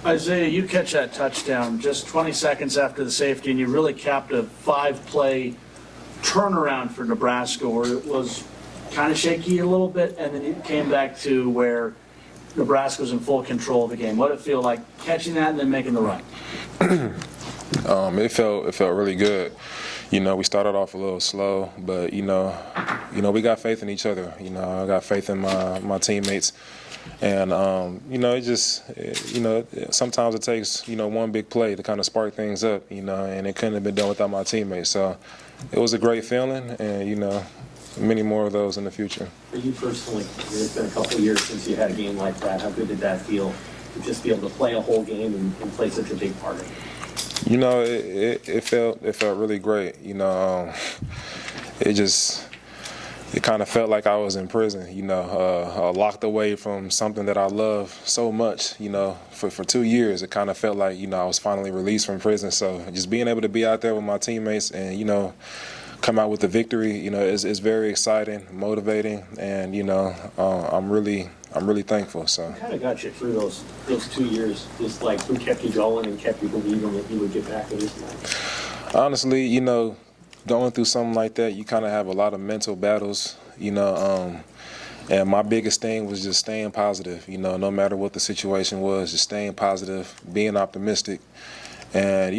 Isaiah, you catch that touchdown just 20 seconds after the safety, and you really capped a 5-play turnaround for Nebraska where it was kind of shaky a little bit, and then it came back to where Nebraska was in full control of the game. What did it feel like catching that and then making the run? It felt really good. You know, we started off a little slow, but you know, we got faith in each other. You know, I got faith in my teammates, and sometimes it takes one big play to kind of spark things up. You know, and it couldn't have been done without my teammates. So it was a great feeling, and many more of those in the future. For you personally, it's been a couple of years since you had a game like that. How good did that feel to just be able to play a whole game and play such a big part of it? You know, it felt really great. It kind of felt like I was in prison. Locked away from something that I love so much. For 2 years, it kind of felt like I was finally released from prison. So just being able to be out there with my teammates and come out with the victory, is very exciting, motivating, and I'm really thankful. So what kind of got you through those 2 years? Just like who kept you going and kept you believing that you would get back to this night? Honestly, going through something like that, you kind of have a lot of mental battles, and my biggest thing was just staying positive, no matter what the situation was, just staying positive, being optimistic, and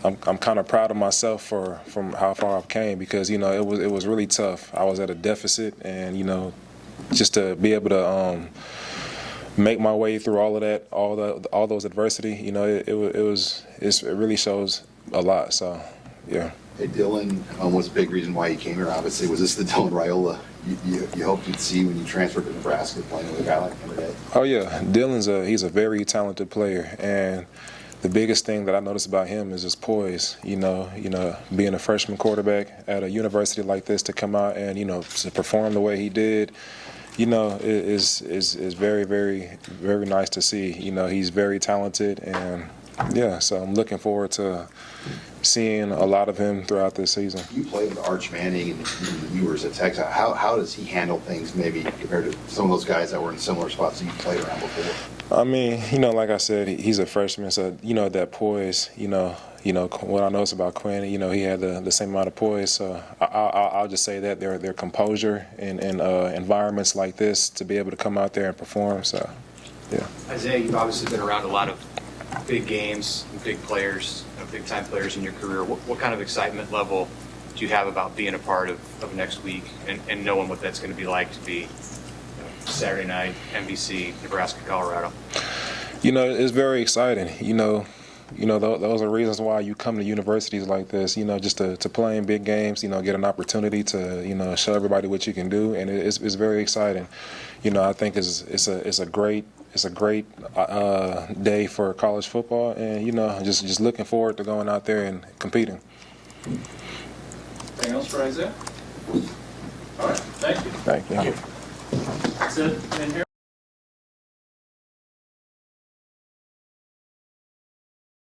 I'm kind of proud of myself from how far I've came because it was really tough. I was at a deficit, and just to be able to make my way through all of that, all those adversity, it really shows a lot. So, yeah. Hey, Dylan was a big reason why you came here, obviously. Was this the Dylan Raiola you hoped you'd see when you transferred to Nebraska playing with a guy like him today? Oh, yeah. He's a very talented player, and the biggest thing that I noticed about him is his poise. Being a freshman quarterback at a university like this to come out and to perform the way he did, is very, very, very nice to see. He's very talented, and yeah, so I'm looking forward to seeing a lot of him throughout this season. You played with Arch Manning and the viewers at Texas. How does he handle things maybe compared to some of those guys that were in similar spots that you played around before? I mean, like I said, he's a freshman, so that poise, what I noticed about Quinn, he had the same amount of poise. So I'll just say that their composure in environments like this to be able to come out there and perform. So, yeah. Isaiah, you've obviously been around a lot of big games and big players, big-time players in your career. What kind of excitement level do you have about being a part of next week and knowing what that's going to be like to be Saturday night, NBC, Nebraska, Colorado? It's very exciting. Those are reasons why you come to universities like this, just to play in big games, get an opportunity to, show everybody what you can do, and it's very exciting. I think it's a great day for college football, and just looking forward to going out there and competing. Anything else for Isaiah? All right, thank you. Thank you. That's it in here.